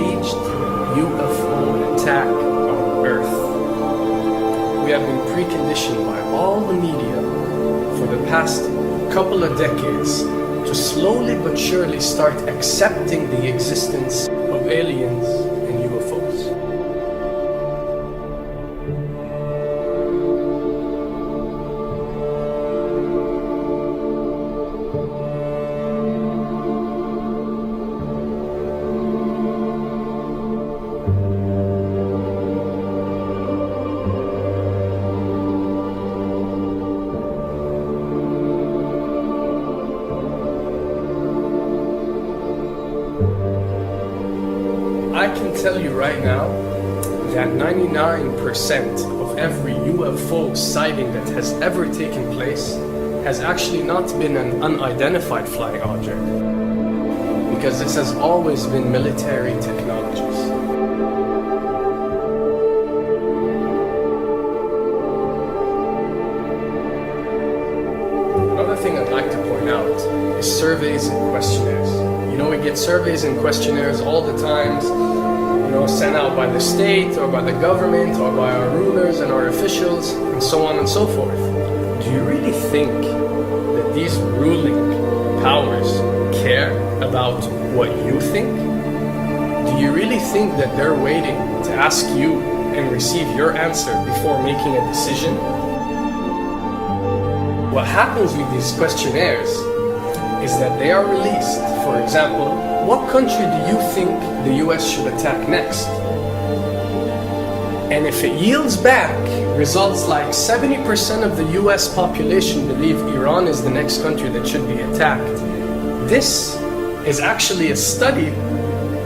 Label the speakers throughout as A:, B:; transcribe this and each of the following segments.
A: staged UFO attack on Earth. We have been preconditioned by all the media for the past couple of decades to slowly but surely start accepting the existence of aliens and UFOs. I can tell you right now that 99% of every UFO sighting that has ever taken place has actually not been an unidentified flying object, because this has always been military technologies. Another thing I'd like to point out is surveys and questionnaires. You know, we get surveys and questionnaires all the time, sent out by the state or by the government or by our rulers and our officials and so on and so forth. Do you really think that these ruling powers care about what you think? Do you really think that they're waiting to ask you and receive your answer before making a decision? What happens with these questionnaires is that they are released. For example, what country do you think the US should attack next? And if it yields back results like 70% of the US population believe Iran is the next country that should be attacked, this is actually a study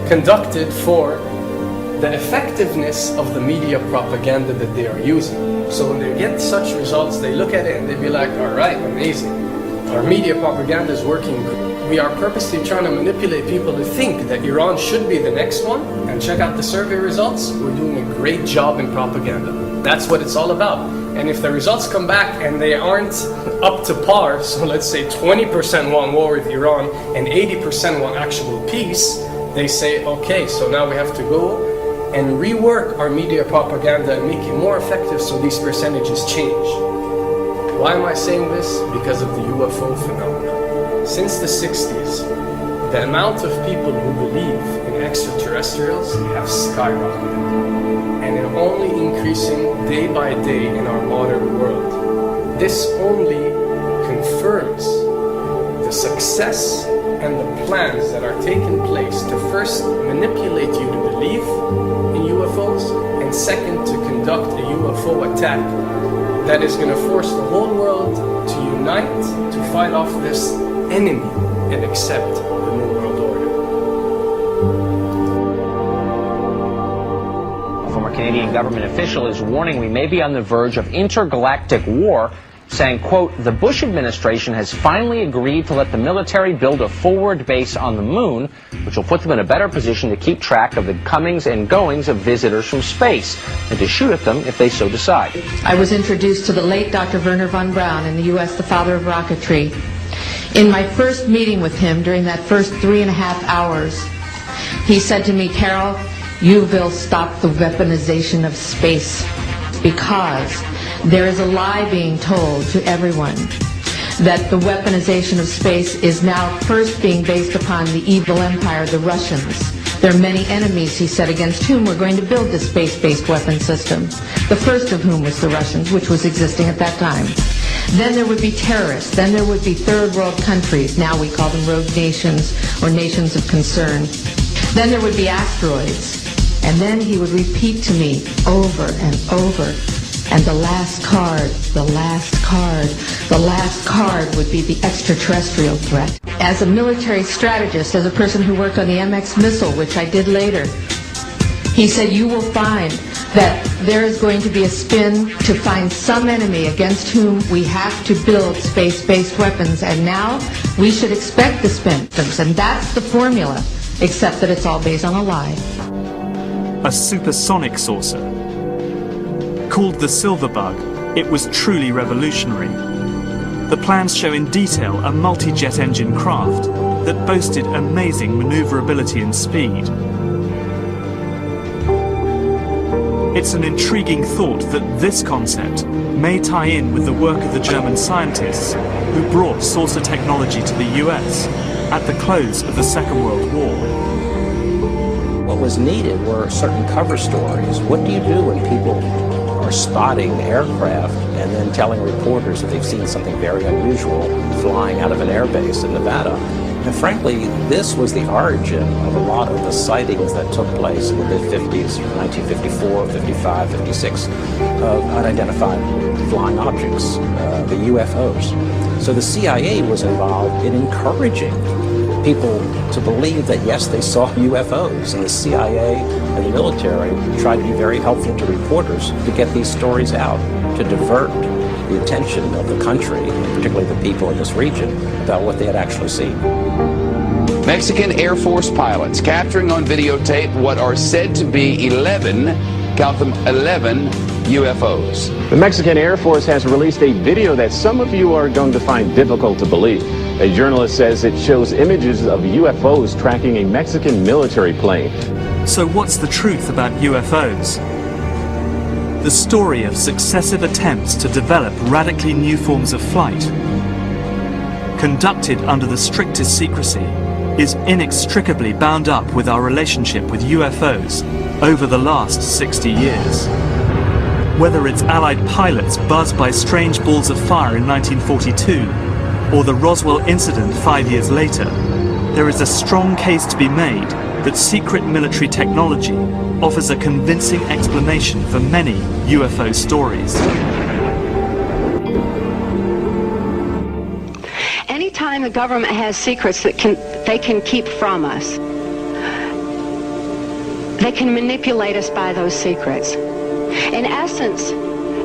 A: conducted for the effectiveness of the media propaganda that they are using. So when they get such results, they look at it and they be like, all right, amazing. Our media propaganda is working. We are purposely trying to manipulate people to think that Iran should be the next one, and check out the survey results. We're doing a great job in propaganda. That's what it's all about. And if the results come back and they aren't up to par, so let's say 20% want war with Iran and 80% want actual peace, they say, okay, so now we have to go and rework our media propaganda and make it more effective so these percentages change. Why am I saying this? Because of the UFO phenomenon. Since the 60s, the amount of people who believe in extraterrestrials have skyrocketed, and it's only increasing day by day in our modern world. This only confirms the success and the plans that are taking place to first manipulate you to believe in UFOs, and second, to conduct a UFO attack that is going to force the whole world to unite to fight off this enemy and accept the New World Order.
B: A former Canadian government official is warning we may be on the verge of intergalactic war, saying, quote, the Bush administration has finally agreed to let the military build a forward base on the moon, which will put them in a better position to keep track of the comings and goings of visitors from space, and to shoot at them if they so decide.
C: I was introduced to the late Dr. Wernher von Braun in the U.S., the father of rocketry. In my first meeting with him, during that first 3.5 hours, he said to me, Carol, you will stop the weaponization of space, because there is a lie being told to everyone that the weaponization of space is now first being based upon the evil empire, the Russians. There are many enemies, he said, against whom we're going to build this space-based weapon system. The first of whom was the Russians, which was existing at that time. Then there would be terrorists. Then there would be third world countries. Now we call them rogue nations or nations of concern. Then there would be asteroids. And then he would repeat to me over and over, and the last card, the last card, the last card would be the extraterrestrial threat. As a military strategist, as a person who worked on the MX missile, which I did later, he said, you will find that there is going to be a spin to find some enemy against whom we have to build space-based weapons, and now we should expect the spin. And that's the formula, except that it's all based on a lie.
D: A supersonic saucer. Called the Silver Bug, it was truly revolutionary. The plans show in detail a multi-jet engine craft that boasted amazing maneuverability and speed. It's an intriguing thought that this concept may tie in with the work of the German scientists who brought saucer technology to the US at the close of the Second World War.
E: What was needed were certain cover stories. What do you do when people are spotting aircraft and then telling reporters that they've seen something very unusual flying out of an airbase in Nevada? And frankly, this was the origin of a lot of the sightings that took place in the mid-50s, 1954, 55, 56, of unidentified flying objects, the UFOs. So the CIA was involved in encouraging people to believe that, yes, they saw UFOs. And the CIA and the military tried to be very helpful to reporters to get these stories out, to divert the attention of the country, and particularly the people in this region, about what they had actually seen.
F: Mexican Air Force pilots capturing on videotape what are said to be 11, count them, 11 UFOs.
G: The Mexican Air Force has released a video that some of you are going to find difficult to believe. A journalist says it shows images of UFOs tracking a Mexican military plane.
D: So what's the truth about UFOs? The story of successive attempts to develop radically new forms of flight, conducted under the strictest secrecy, is inextricably bound up with our relationship with UFOs over the last 60 years. Whether it's Allied pilots buzzed by strange balls of fire in 1942, or the Roswell incident 5 years later, there is a strong case to be made that secret military technology offers a convincing explanation for many UFO stories.
H: Anytime the government has secrets that they can keep from us, they can manipulate us by those secrets. In essence,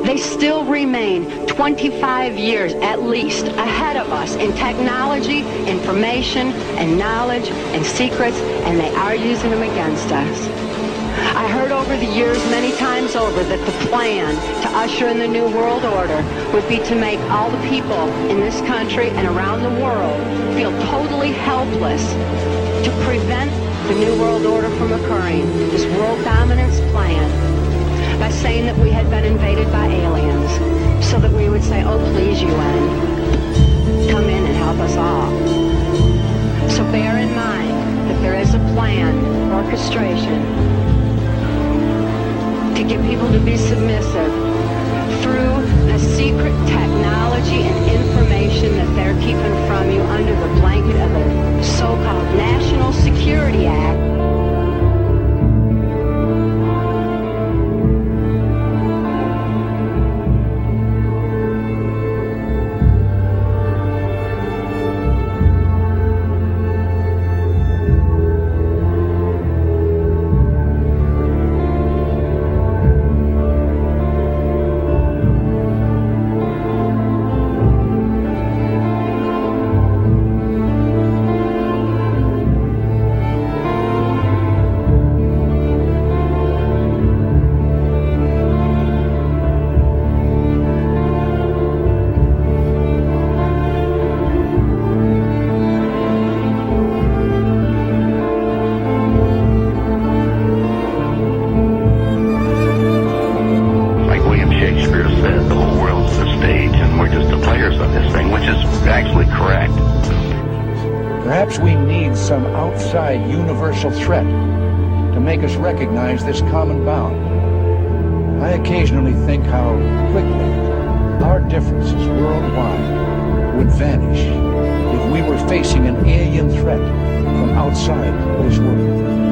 H: they still remain 25 years at least ahead of us in technology, information, and knowledge, and secrets, and they are using them against us. I heard over the years many times over that the plan to usher in the New World Order would be to make all the people in this country and around the world feel totally helpless to prevent the New World Order from occurring, this world dominance plan, by saying that we had been invaded by aliens, so that we would say, oh please UN, come in and help us all. So bear in mind that there is a plan, orchestration, to get people to be submissive through the secret technology and information that they're keeping from you under the blanket of the so-called National Security Act.
I: Perhaps we need some outside universal threat to make us recognize this common bound. I occasionally think how quickly our differences worldwide would vanish if we were facing an alien threat from outside this world.